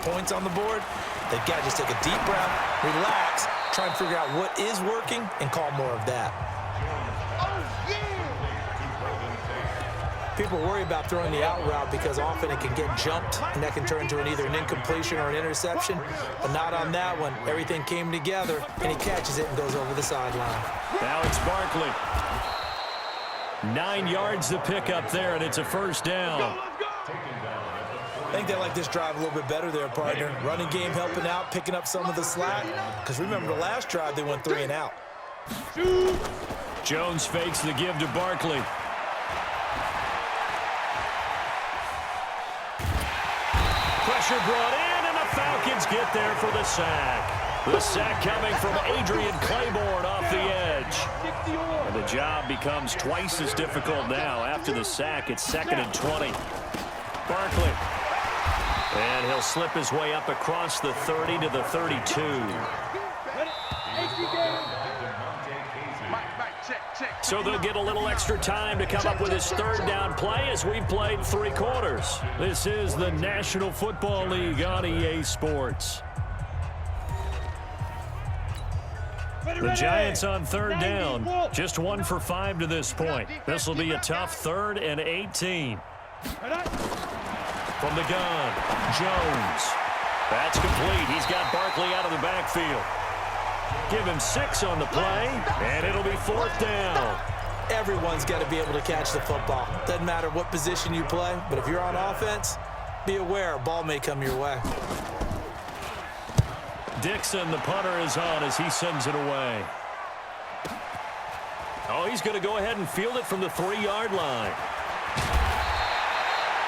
points on the board, they've got to just take a deep breath, relax, try and figure out what is working, and call more of that. People worry about throwing the out route because often it can get jumped, and that can turn into either an incompletion or an interception, but not on that one. Everything came together, and he catches it and goes over the sideline. Now it's Barkley. 9 yards to pick up there, and it's a first down. I think they like this drive a little bit better there, partner. Running game helping out, picking up some of the slack. Because remember, the last drive, they went 3 and out. Jones fakes the give to Barkley. Pressure brought in, and the Falcons get there for the sack. The sack coming from Adrian Claiborne off the edge. And the job becomes twice as difficult now. After the sack, it's 2nd and 20. Barkley. And he'll slip his way up across the 30 to the 32. So they'll get a little extra time to come up with his 3rd down play as we've played 3 quarters. This is the National Football League on EA Sports. The Giants on 3rd down, just 1 for 5 to this point. This will be a tough 3rd and 18. From the gun, Jones. That's complete. He's got Barkley out of the backfield. Give him 6 on the play, and it'll be 4th down. Everyone's got to be able to catch the football. Doesn't matter what position you play, but if you're on offense, be aware a ball may come your way. Dixon, the punter, is on as he sends it away. Oh, he's going to go ahead and field it from the 3-yard line.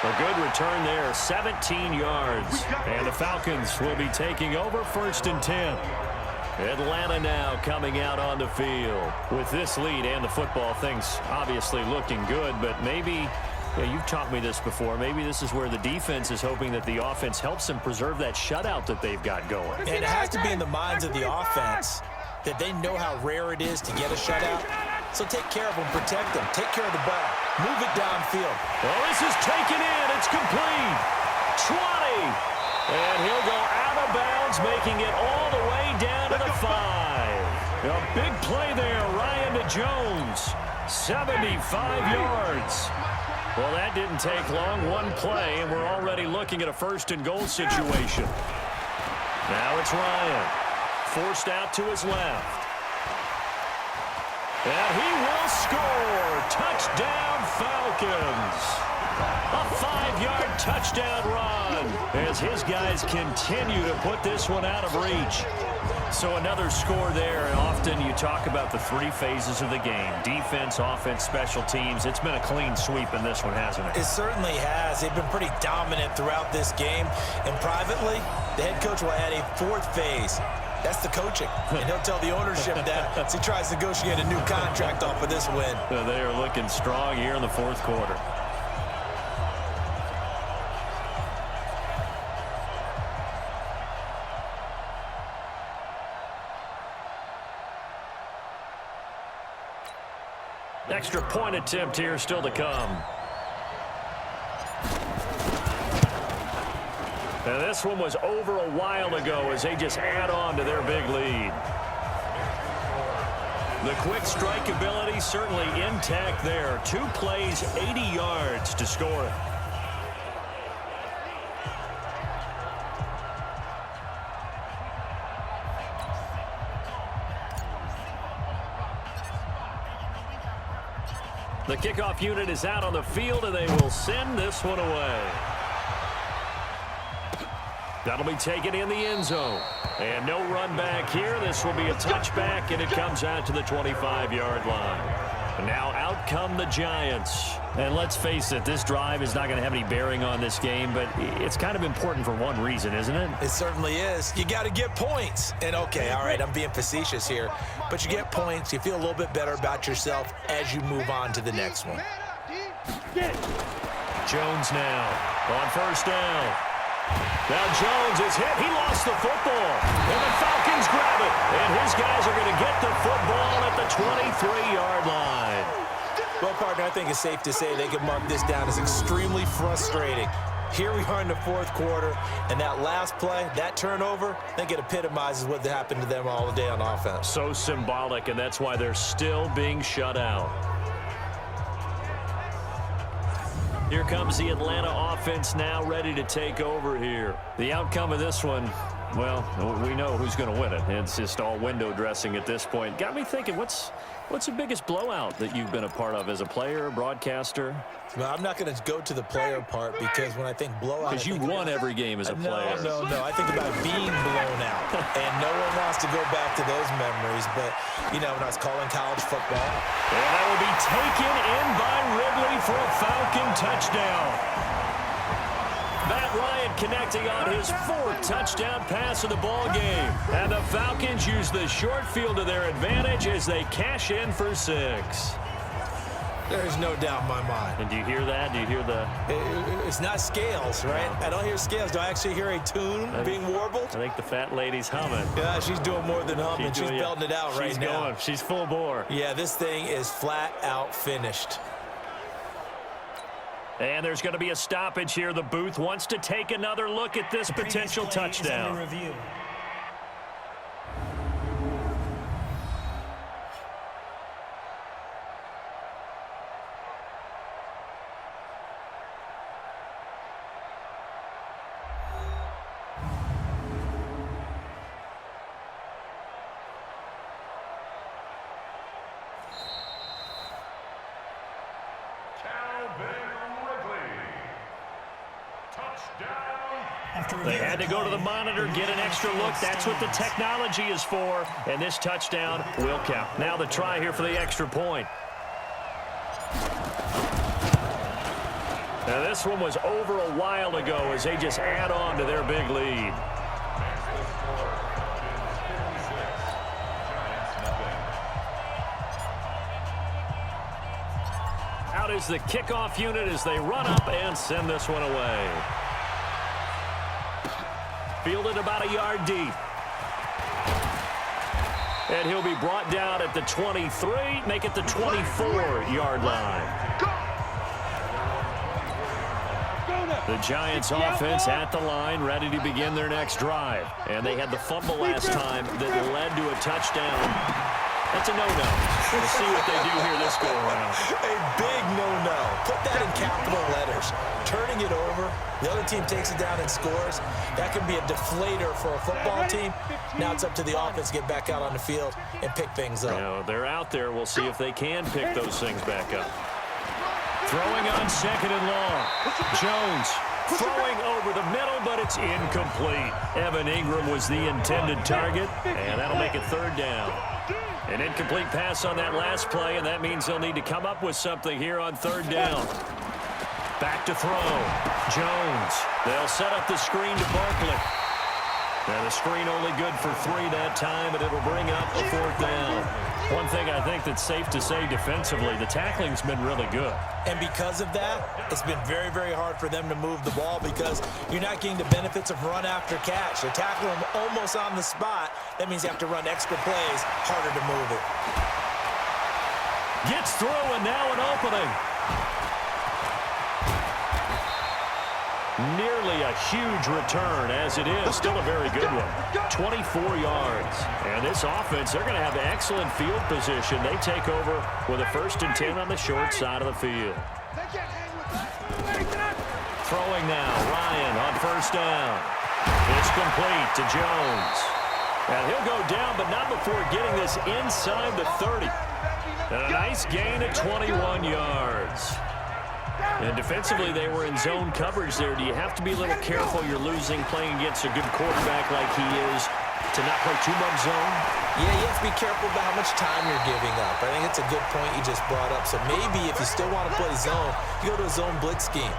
A good return there, 17 yards. And the Falcons will be taking over 1st and 10. Atlanta now coming out on the field. With this lead and the football, things obviously looking good, but maybe, you've taught me this before, maybe this is where the defense is hoping that the offense helps them preserve that shutout that they've got going. And it has to be in the minds of the offense that they know how rare it is to get a shutout. So take care of them, protect them, take care of the ball, move it downfield. Well, this is taken in. It's complete. 20. And he'll go out of bounds, making it all the way down to the 5. A big play there, Ryan to Jones. 75 yards. Well, that didn't take long. 1 play, and we're already looking at a 1st and goal situation. Now it's Ryan. Forced out to his left. And he will score. Touchdown, Falcons. A 5-yard touchdown run as his guys continue to put this one out of reach. So another score there, and often you talk about the 3 phases of the game. Defense, offense, special teams. It's been a clean sweep in this one, hasn't it? It certainly has. They've been pretty dominant throughout this game. And privately, the head coach will add a 4th phase. That's the coaching. And he'll tell the ownership that as he tries to negotiate a new contract off of this win. They are looking strong here in the 4th quarter. Extra point attempt here still to come. And this one was over a while ago as they just add on to their big lead. The quick strike ability certainly intact there. 2 plays, 80 yards to score it. The kickoff unit is out on the field, and they will send this one away. That'll be taken in the end zone. And no run back here. This will be a touchback, and it comes out to the 25-yard line. Now out come the Giants. And let's face it, this drive is not going to have any bearing on this game, but it's kind of important for one reason, isn't it? It certainly is. You got to get points. And okay, all right, I'm being facetious here, but you get points, you feel a little bit better about yourself as you move on to the next one. Jones now on 1st down. Now Jones is hit. He lost the football. And the Falcons grab it. And his guys are going to get the football at the 23-yard line. Well, partner, I think it's safe to say they can mark this down as extremely frustrating. Here we are in the fourth quarter, and that last play, that turnover, I think it epitomizes what happened to them all day on offense. So symbolic, and that's why they're still being shut out. Here comes the Atlanta offense now ready to take over here. The outcome of this one, well, we know who's going to win it. It's just all window dressing at this point. Got me thinking, what's the biggest blowout that you've been a part of as a player, broadcaster? Well, I'm not going to go to the player part because when I think blowout... Because you won every game as a player. No. I think about being blown out. And no one wants to go back to those memories. But, you know, when I was calling college football... And that will be taken in by Ridley for a Falcon touchdown. Matt Ryan connecting on his fourth touchdown pass of the ball game. And the Falcons use the short field to their advantage as they cash in for 6. There's no doubt in my mind. And do you hear that? Do you hear the... It's not scales, right? I don't hear scales. Do I actually hear a tune being warbled? I think the fat lady's humming. Yeah, she's doing more than humming. She's belting it out right now. She's going. She's full bore. Yeah, this thing is flat out finished. And there's going to be a stoppage here. The booth wants to take another look at this potential touchdown. They had to go to the monitor, get an extra look. That's what the technology is for. And this touchdown will count. Now the try here for the extra point. Now this one was over a while ago as they just add on to their big lead. Out is the kickoff unit as they run up and send this one away. Fielded about a yard deep. And he'll be brought down at the 23, make it the 24-yard line. The Giants offense at the line, ready to begin their next drive. And they had the fumble last time that led to a touchdown. That's a no-no. We'll see what they do here this go-around. A big no-no. Put that in capital letters. Turning it over, the other team takes it down and scores. That can be a deflator for a football team. Now it's up to the offense to get back out on the field and pick things up. You know, they're out there. We'll see if they can pick those things back up. Throwing on second and long. Jones throwing over the middle, but it's incomplete. Evan Ingram was the intended target, and that'll make it third down. An incomplete pass on that last play, and that means they'll need to come up with something here on third down. Back to throw. Jones. They'll set up the screen to Barkley. And the screen only good for 3 that time, and it'll bring up a fourth down. One thing I think that's safe to say defensively, the tackling's been really good. And because of that, it's been very, very hard for them to move the ball because you're not getting the benefits of run after catch. They're tackling them almost on the spot. That means you have to run extra plays, harder to move it. Gets through, and now an opening. Nearly a huge return, as it is. Still a very good one. 24 yards. And this offense, they're going to have excellent field position. They take over with a 1st and 10 on the short side of the field. Throwing now. Ryan on 1st down. It's complete to Jones. And he'll go down, but not before getting this inside the 30. And a nice gain of 21 yards. And defensively, they were in zone coverage there. Do you have to be a little careful you're losing playing against a good quarterback like he is to not play too much zone? Yeah, you have to be careful about how much time you're giving up. I think it's a good point you just brought up. So maybe if you still want to play zone, you go to a zone blitz scheme.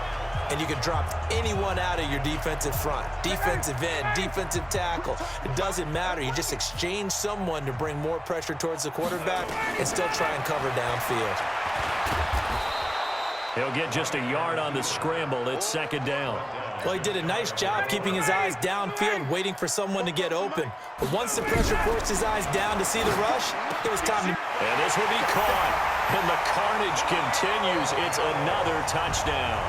And you can drop anyone out of your defensive front. Defensive end, defensive tackle. It doesn't matter. You just exchange someone to bring more pressure towards the quarterback and still try and cover downfield. He'll get just a yard on the scramble. It's 2nd down. Well, he did a nice job keeping his eyes downfield, waiting for someone to get open. But once the pressure forced his eyes down to see the rush, it was time to... And this will be caught. And the carnage continues. It's another touchdown.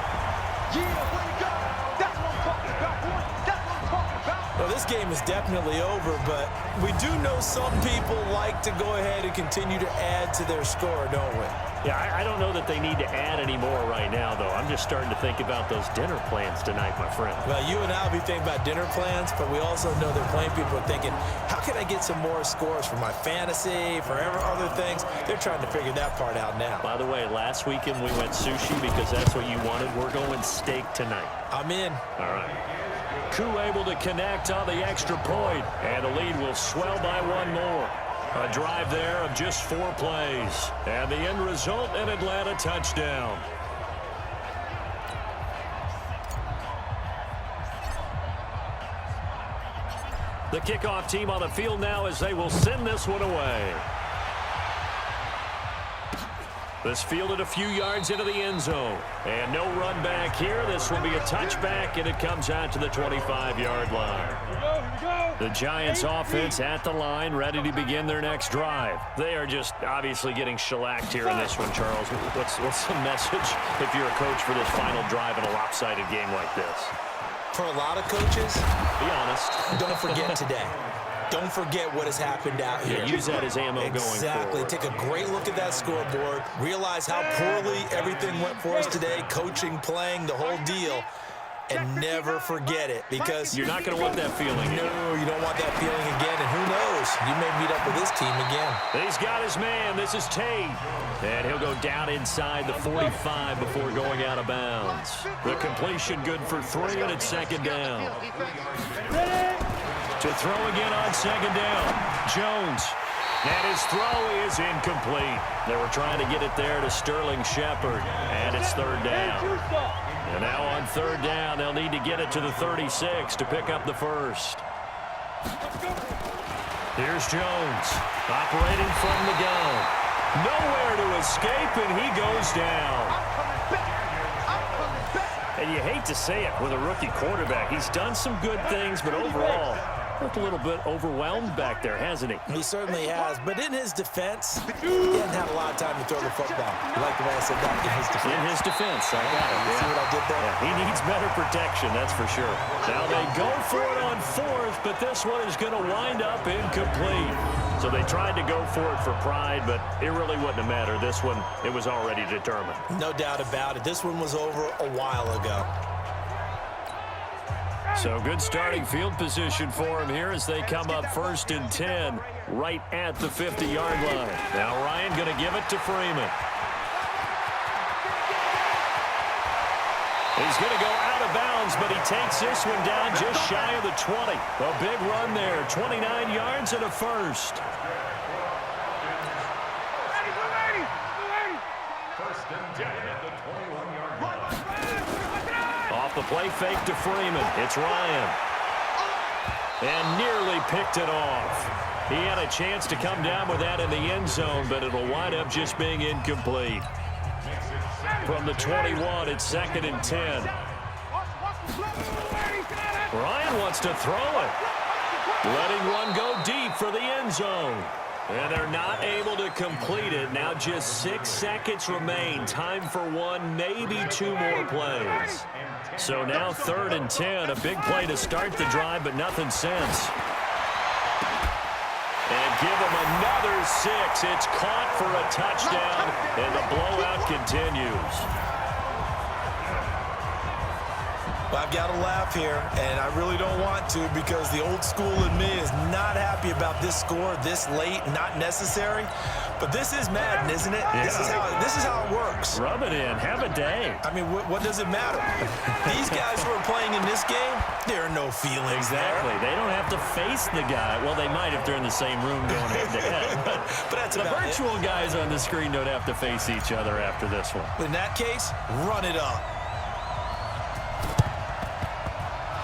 Well, this game is definitely over, but we do know some people like to go ahead and continue to add to their score, don't we? Yeah, I don't know that they need to add any more right now, though. I'm just starting to think about those dinner plans tonight, my friend. Well, you and I will be thinking about dinner plans, but we also know that plenty of people are thinking, how can I get some more scores for my fantasy, for other things? They're trying to figure that part out now. By the way, last weekend we went sushi because that's what you wanted. We're going steak tonight. I'm in. All right. Koo able to connect on the extra point, and the lead will swell by one more. A drive there of just 4 plays. And the end result, an Atlanta touchdown. The kickoff team on the field now as they will send this one away. This fielded a few yards into the end zone. And no run back here. This will be a touchback, and it comes out to the 25-yard line. The Giants offense at the line, ready to begin their next drive. They are just obviously getting shellacked here in this one, Charles. What's the message if you're a coach for this final drive in a lopsided game like this? For a lot of coaches, be honest. Don't forget today. Don't forget what has happened out here. Yeah, use that as ammo going forward. Exactly. Take a great look at that scoreboard. Realize how poorly everything went for us today. Coaching, playing, the whole deal. And never forget it, because you're not going to want that feeling. No, you don't want that feeling again. And who knows? You may meet up with this team again. He's got his man. This is Tate. And he'll go down inside the 45 before going out of bounds. The completion good for 3, and it's second down. To throw again on second down. Jones. And his throw is incomplete. They were trying to get it there to Sterling Shepard. And it's third down. And now on third down, they'll need to get it to the 36 to pick up the first. Here's Jones. Operating from the gun. Nowhere to escape, and he goes down. And you hate to say it with a rookie quarterback. He's done some good things, but overall, looked a little bit overwhelmed back there, hasn't he? He certainly has. But in his defense, he didn't have a lot of time to throw the football. You like the way I said that? In his defense. In his defense, I got it. You see what I did there? Yeah, he needs better protection, that's for sure. Now they go for it on 4th, but this one is going to wind up incomplete. So they tried to go for it for pride, but it really wouldn't have mattered. This one, it was already determined. No doubt about it. This one was over a while ago. So good starting field position for him here as they come up 1st and 10 right at the 50-yard line. Now Ryan going to give it to Freeman. He's going to go out of bounds, but he takes this one down just shy of the 20. A big run there, 29 yards and a first. Off the play fake to Freeman. It's Ryan. And nearly picked it off. He had a chance to come down with that in the end zone, but it'll wind up just being incomplete. From the 21, it's 2nd and 10. Ryan wants to throw it. Letting one go deep for the end zone. And they're not able to complete it. Now just 6 seconds remain. Time for 1, maybe 2 more plays. So now 3rd and 10. A big play to start the drive, but nothing since. And give them another 6. It's caught for a touchdown, and the blowout continues. I've got to laugh here, and I really don't want to, because the old school in me is not happy about this score this late, not necessary. But this is Madden, isn't it? Yeah. This is how it works. Rub it in. Have a day. I mean, what does it matter? These guys who are playing in this game, there are no feelings exactly. there. They don't have to face the guy. Well, they might if they're in the same room going head-to-head. But that's the about virtual guys on the screen don't have to face each other after this one. In that case, run it up.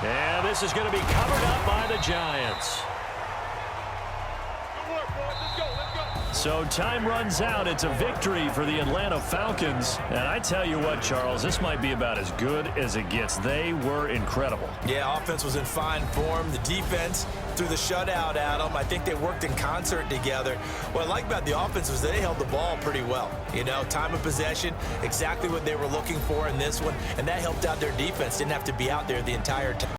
And this is going to be covered up by the Giants. So time runs out. It's a victory for the Atlanta Falcons. And I tell you what, Charles, this might be about as good as it gets. They were incredible. Yeah, offense was in fine form. The defense threw the shutout at them. I think they worked in concert together. What I like about the offense was they held the ball pretty well. You know, time of possession, exactly what they were looking for in this one. And that helped out their defense. Didn't have to be out there the entire time.